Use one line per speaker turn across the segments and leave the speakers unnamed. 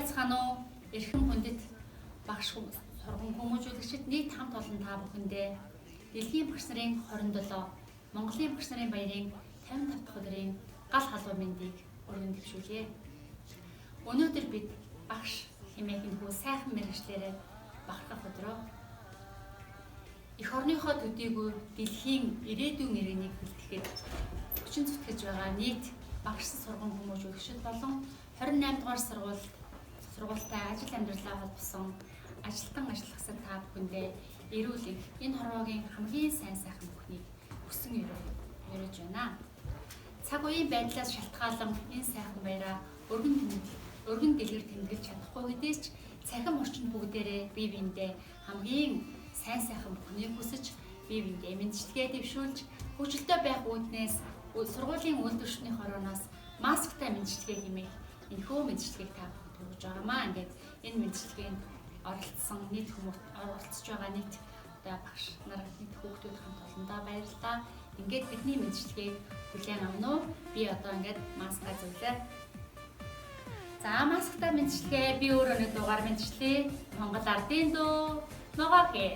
байцгаана уу? Эрхэм хүндэт багш сургууль хүмүүжүүлэгчид нийт хамт олон та бүхэндээ Дэлхийн багш нарын 27, Монголын багш нарын баярын 55 дахь өдрийн гал халуун мэндийг өргөн дэвшүүлье. Өнөөдөр бид багш хэмээх энэ сайхан мэргэжлээрээ бахархах өдрөө. Эх орныхоо төдийгүй дэлхийн ирээдүйн иргэнийг бэлтгэхэд хүчин зүтгэж байгаа нийт багш сургууль хүмүүжүүлэгчид болон 28 дугаар сургуультай ажил амьдралаа холбосон ажилтан ажиллагсад та бүхэндээ эрүүлэг энэ хорвоогийн хамгийн сайхан бүхнийг өсөн өрөөж байна. Цаг үеийн байдлаас шалтгаалan энэ сайхан баяраа өргөн дэлгэр тэмдэглэж чадахгүй хэдийч цахим орчинд бүгдээрээ бие биендээ хамгийн сайхан бүхнийг хүсэж бие биендээ мэндчилгээ дэвшүүлж хөгжилтэй байх үүднээс сургуулийн үйлдвэрчний хорооноос масктай мэндчилгээ хэмээх энэхүү мэндчилгээг та бүхэнд хүргэж байгаамаа. Ингээд энэ мэндчилгээнд оролцсон нийт хүмүүс оролцож байгаа нийт багш нар нийт хүүхдүүд хамт олондоо баярлалаа. Ингээд бидний мэндчилгээг хүлээн авна уу? Би одоо ингээд маска зөвлөө. За масктай мэндчилгээ би өөрөө нэг дугаар мэндчлээ. Монгол Ардын дөө ногоогээ.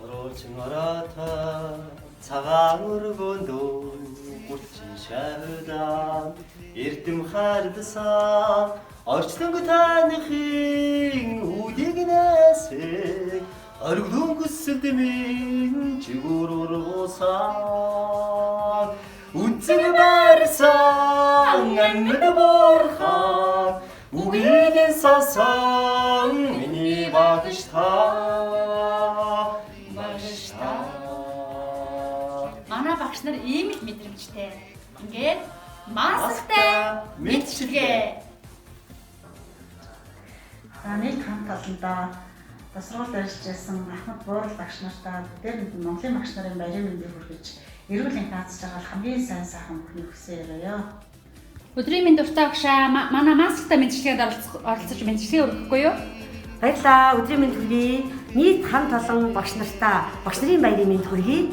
Оролцмарата цагаан өргөндөө гүрчин шавдан эрдэм хардсан орчлонг таныхын үдигнэсээ оргдун хүсэлдэмин чигүүр ургусан үнцэг барсан амьд борхан үгийдэн сасан миний
Манай багш нар ийм л мэдрэмжтэй. Ингээд масктай мэндчилгээ.
За нийт хамт олондоо сургуульд ажиллажсэн Ахмад Буурал багш нартаа дээр Монголын багш нарын баярын мэндийг хүргэж эрүүл энх хаацж байгаа хамгийн сайхан бүхнийг хүсье өрөөё.
Өдрийн мэнд дуртай багшаа манай масктай мэндчилгээнд оролцож мэндчилгээ өргөхгүй юу?
Баярлалаа. Өдрийн мэнд хүргэе. Нийт хамт олон багш нартаа багш нарын баярын мэнд хүргэе.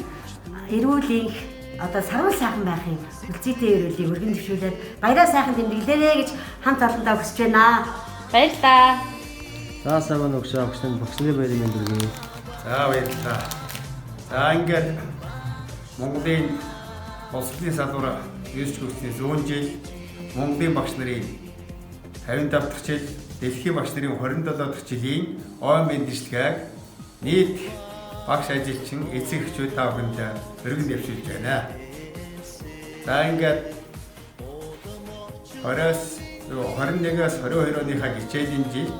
Эрүүл энх одоо сарвал сайхан байхын үлцийтэй эрүүлгийг өргөн дэвшүүлээд баяраа сайхан тэмдэглээрэй гэж хамт олондоо хүсэж байна.
Баярлалаа.
За сайн байна уу багш нарын баярын мэнд хүргэе.
За баярлалаа. За ингээд Монголын улсын салбар юуч хүртний 100 жил Монголын багш нарын 55 дахь жил Дэлхийн багш нарын 27 дахь жилийн ой мэндчилгээг нийт багш ажилчин эцэг эхчүүд та бүхэнд өргөн дэвшүүлж байна. За ингээд 21-аас 22 оныхаа хичээлийн жил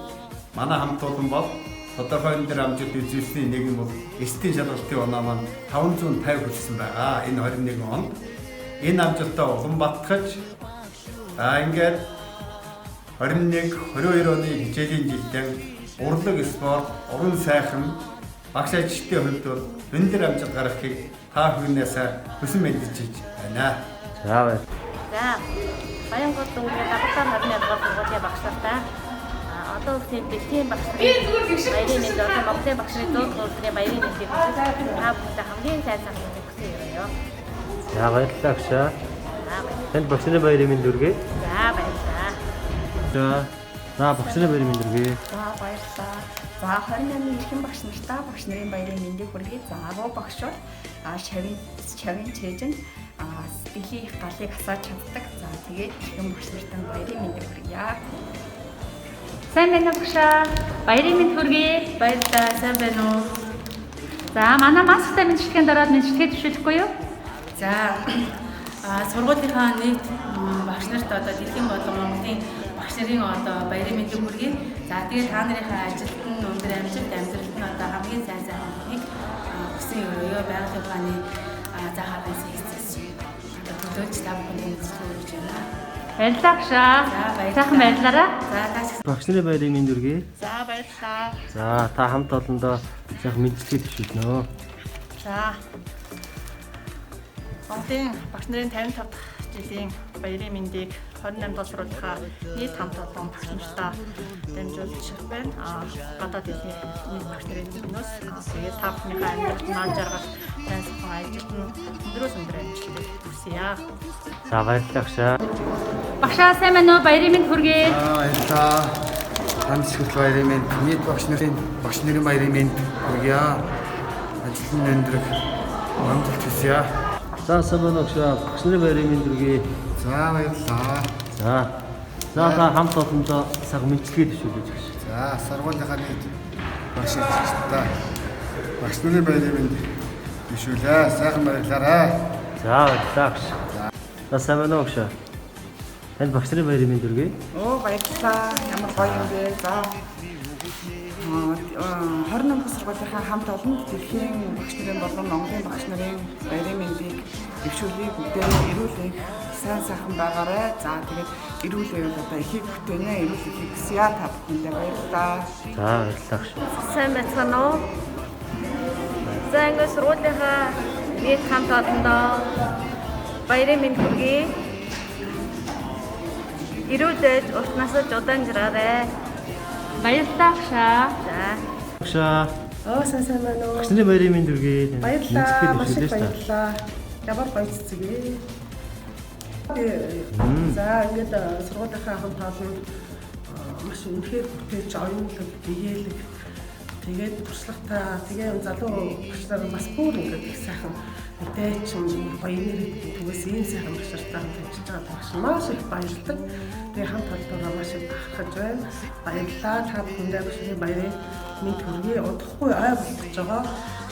манай хамт олон бол тодорхой өндөр амжилт үзүүлсний нэгэн бол эстийн шалгалтын оноо маань 550 хүрсэн байгаа. Энэ 21 онд энэ амжилтаа улам баттгаж за ингээд 21-22 оны хичээлийн жилдээ урлаг спорт, уран сайхан багш ажилчдын хувьд бол өндөр амжилт гаргахыг та бүхнээс хүсэн мэдчилж байна.
За баяр.
За Баянгол дүүргийн 78 дугаар сургуулийн багш нартай одоо үеийн Дэлхийн багш нарын баярын мэнд одоо Монголын багш нарын 100 дугаар баярын мэндийг та бүхэнд хамгийн сайхан мэндийг хүсье өрөөё.
За баярлалаа багшаа. Танд багш нарын баярын мэнд хүргэе.
За баярлалаа.
За багш нарын баярын мэнд хүргэе.
За баярлалаа. За 28-ны эрхэм багш нартаа багш нарын баярын мэндийг хүргэе. За агуу багшууд шавын чэжэнд сэтгэлийн их галыг асааж чаддаг. За тэгээд эрхэм багш нартаа баярын мэндийг хүргье.
Сайн байна уу багшаа? Баярын мэнд хүргэе.
Баярлалаа. Сайн байна уу?
За манай масктай мэндчилгээнд ороод мэндчилгээ дэвшүүлэхгүй юу?
За сургуулийнхаа нийт багш нарт одоо Дэлхийн болон Монголын багш нарын одоо баярын мэндийг хүргэе. За тэгээд та нарынхаа ажилтан өндөр амжилт амьдралд нь одоо хамгийн сайхан бүхнийг хүсэн өрөөё. Байгалийн ухааны заахаас хийцээс одоо төлөөлж та бүхэнд мэндчилгээ өргөж байна.
Баярлалаа багшаа. Сайхан баярлалаа.
За
Багш нарын баярын мэнд хүргэе.
За баярлалаа.
За та хамт олондоо сайхан мэндчилгээ дэвшүүлнэ.
За Монголын багш нарын 55 дахь жилийн баярын мэндийг 28 дугаар сургуулийнхаа нийт хамт олон багш нартаа дамжуулж байна. Гадаад хэлний нийт багш нарын өмнөөс тэгээд та бүхнийхээ амьдралд маань жаргал
сайн сайхан ажилтнууд өндрөөс өндөр амжилт хүсье.
За баярлалаа агшаа.
Багшаа сайн байна уу? Баярын мэнд хүргэе.
Баярлалаа. Хамсгал баярын мэнд, нийт багш нарын баярын мэнд хүргье. Ажил нь өндрөх амжилт хүсье.
За сайн байна уу агшаа. Багш нарын баярын мэнд хүргэе.
За баярлалаа.
За та хамт олондоо цаг мэдчилгээ төшөөлөж гэж.
За сургуулийнхаа нийт багш эцэгчдээ багш нарын баярын мэнд бишүүлээ. Сайхан баярлалаа.
За баярлалаа агшаа. За сайн байна уу агшаа. Танд багш нарын баярын мэнд хүргэе.
Оо баярлалаа. Ямар гоё юм бэ. За 21 дугаар сургуулийнхаа хамт олон дэлхийн багш нарын болон Монголын багш нарын баярын мэндийг дэвшүүлээ. Бүгдээ эрүүл их сайн сайхан байгаарай. За тэгээд эрүүл байвал одоо ихийг бүтээнэ. Эрүүл ихийг хүсье. Та бүхэндээ баярлалаа.
За баярлалаа агшаа.
Сайн байна уу? За ингээд сургуулийнхаа нийт хамт олондоо баярын мэнд хүргэе. Ирүүлээд урт насад удаан жаргаарай.
Баярлалаа багшаа.
За.
Агшаа.
Сайн байна уу?
Багш нарын баярын мэнд хүргэе.
Баярлалаа. Маш их баярлалаа. Ямар гоё цэцэг ээ. За ингээд сургуулийнхаа хамт олон маш үнэхээр бүтээж оюунлаг, биеэлэг тэгээд туршлагатай тэгээ залуу багшаар бас бүр ингээд их сайхан мэдээч гоё энерги түгээс ийм сайхан багшаартай ажиллаж байгаа багш маш их баярлалаа. Тэгээ хамт олонтойгоо маш их бахархаж байна. Баярлалаа. Та бүхэндээ багшны баярын мэнд хүргэе. Удахгүй ой болгож байгаа.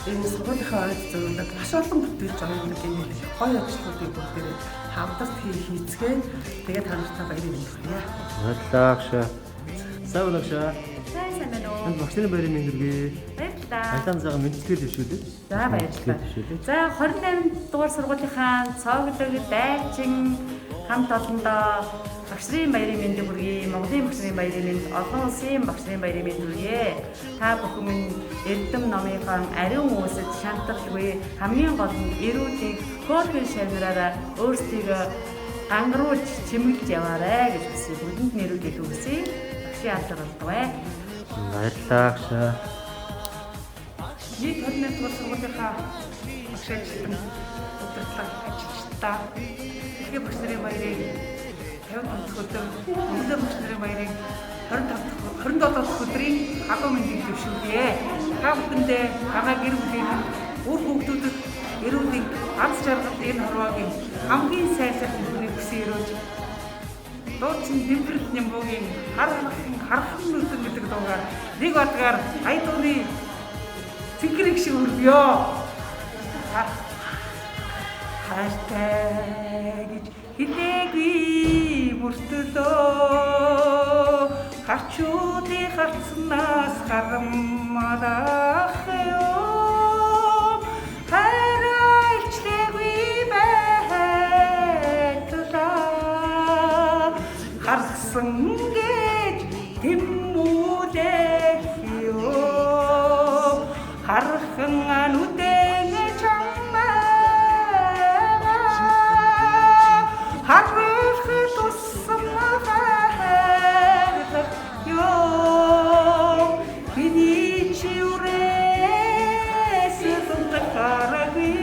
Энэ сургуулийнхаа ойд зөвлөд маш олон бүтээж оюунлаг юм гоё ажлуудыг бүгдээ хамтарч хийцгээе. Тэгээд та нартай баярын мэнд хүргэе.
Баярлалаа агшаа. Сайн байна агшаа.
Сайн байна уу?
Танд багш нарын баярын мэнд хүргэе.
Баярлалаа.
Айлан цагаан мэдчилгээ төшөөлөж.
За баярлалаа. За 28 дугаар сургуулийнхаа цоглог дайчин хамт олондоо багш нарын баярын мэндийг хүргэе. Монголын багш нарын баярын мэнд, олон улсын багш нарын баярын мэнд хүргэе. Та бүхэн минь эрдэм номынхон ариун үүсэж шантарлагүй хамгийн гол нь эрүүдийг хөөрхөн шавнараараа өөрсдийгөө гангаруулж чимэглэж яваарэ гэж хүсье. Бүгдэнд нь эрүүдийг хүсье. Багшийн алдар болтугай.
Баярлалаа агшаа.
Нийт 28 дугаар сургуулийнхаа багш ажилтан удирдлага ажилчдаа ихэнх багш нарын баярыг 55 дахь өдөр Монголын багш нарын баярыг 27 дахь өдрийн халуун мэндийг дэвшүүлье. Та бүхэндээ хамаа гэр бүлийн үр хүүхдүүдэд эрүүлийн аз жаргал энэ хорвоогийн хамгийн сайн сайхан бүхнийг хүсье өрөөж дуучин Дэмбэрт Нямбогийн хархан нүдэн гэдэг дуугаар нэг бадгаар ая дууны цэнгэрэг шиг өргөё. Хаштай гэж хилээгүй мөртөлөө харчуудын харцнаас хараммадах ёо харайлчлээгүй байтлаа харсан гэж тэмүүлэх ёо хархан нүдэн чамаа харах тусмаа ёо миний чиурээс тунтахараги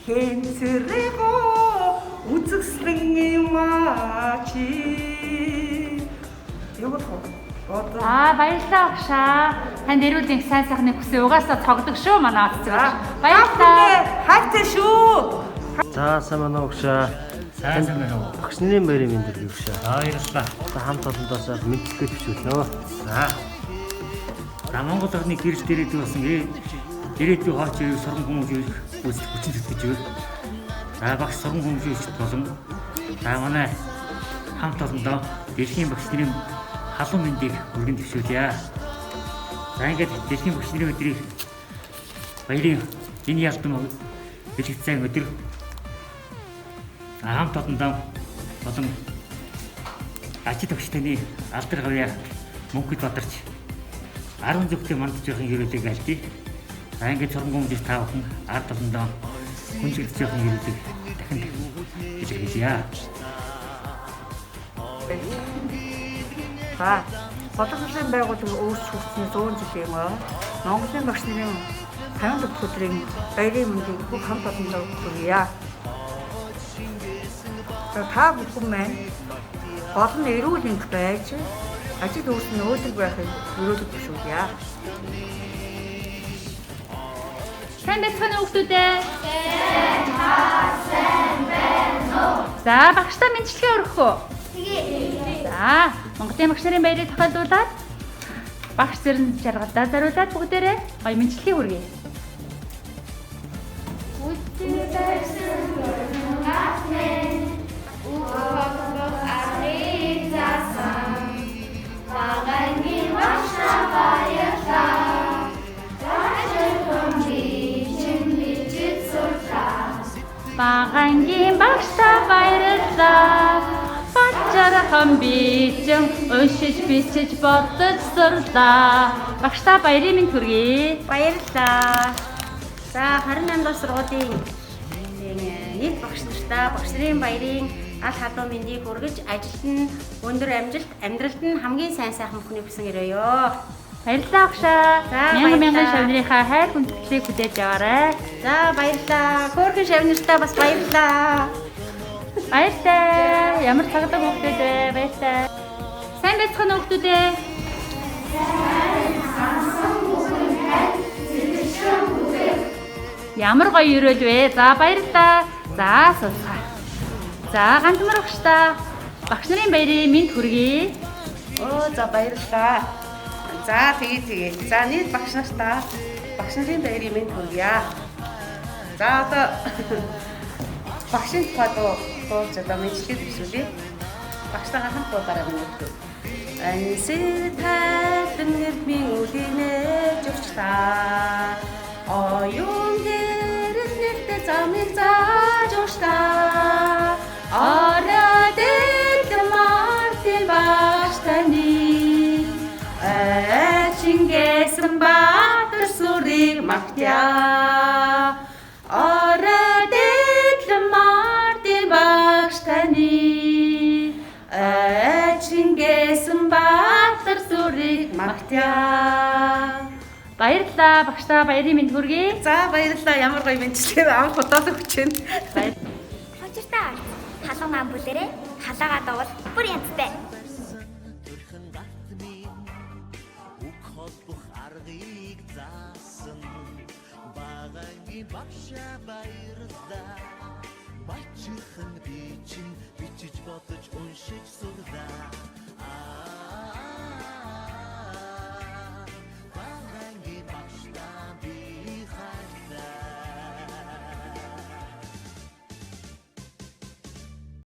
хэнцэрэго үзэсгэлэн юмачи явах
Баярлалаа багшаа. Танд эрүүл их сайн сайхны хүсээ угаасаа цогдөг шүү манай оц зүгш. Баярлалаа.
хайртай шүү.
За сайн байна уу агшаа.
Сайн байна уу?
Багш нарын баярын мэнд хүргэе агшаа.
Баярлалаа.
За хамт олондоос мэдчилгээ төшөөлнө.
За Монгол орны гэрэл дээрээ болсон ирээдүйн хооч сургам хүмүүжүүлэх үзэл хүчин зүтгэж байна. За багш сургам хүмүүжүүлэгч болон за манай хамт олондоо дэлхийн багш нарын халуун мэндийг өргөн дэвшүүлье. За ингээд дэлхийн багш нарын өдрийг баярын энэ ялдан бэлэгцэн өдөр хамт олондоо болон ажил өгчтөний алдар гавьяа мөнхөд бадарч 10 зөвхөн мандж явахын хэрэглийг альтий. За ингээд сургам хүмүүжүүлж та бүхэн ард олондоо хүнжигдэж явахын хэрэглийг дахин илэрхийлье.
Боловсролын байгууллага өөрчлөгдсөний 100 жилийн өмнө Монголын багш нарын 54 өдрийн баярын мэндийг бүх хамт олондоо хүргье. Та бүхэн маань олон эрүүл энд байж ажил үйлс нь өөдрөг байхыг өрөөлөж хүсье.
Сайн байцгаана уу хүүхдүүдээ? Сайн байна уу? За багштай мэдлэгээ өргөх үү? За Монголын багш нарын баярыг тохиолдуулаад багш зэрэн жаргалдаа зориулаад бүгдээрээ гоё мэдлэгээ хүргэе. Багангийн багштай баярлалаа. Бачархан бичэн уншиж бичиж бодож сурлаа. Багштай баярын мэнд хүргэе.
Баярлалаа. За 28 дугаар сургуулийн нийт багш нартай багш нарын баярын аль халуун мэндийг хүргэж ажилд нь өндөр амжилт, амьдралд нь хамгийн сайн бүхнийг хүсэн өрөөё.
Баярлалаа багшаа. Мянган шавнырынхаа хайр хүндэтгэлийг хүлээж аваарай.
За баярлалаа. Хөөрхөн шавныртай бас баярлалаа.
Баярлалаа. Ямар цагдаг хүүхдүүд вэ? Баярлалаа. Сайн байцгаана уу хүүхдүүдээ? Ямар гоё өрөөл вэ? За баярлалаа. За суусаа. За ганцмар багштай багш нарын баярын мэнд хүргэе.
За баярлалаа. За тэгээ. За нийт багш нартай багш нарын баярын мэнд хүргье. За одоо багшийн тухай дуулж одоо мэдлэгээ төсөөлье. Багштайгаа хамт дуулаарай миний хүүхдүүд. Ансээ тайлан хэрмийн үлийнэ журчлаа. Оюун гэрэл нэртэй замыг зааж уурчлаа. Ороод элмартын багш таны Чингэсэн баатар сүрийг магтъя. Ороод элмартын багш таны Чингэсэн баатар сүрийг магтъя.
Баярлалаа. Багштай баярын мэнд хүргэе.
За баярлалаа. Ямар гоё мэдлэгээ анх удаа л өгч байна.
Хочиртай халуун ам бүлэрээ халаагаа давал бүр янзтай.
Багша баярлаа. Бачирхан бичин бичиж бодож уншиж сурлаа.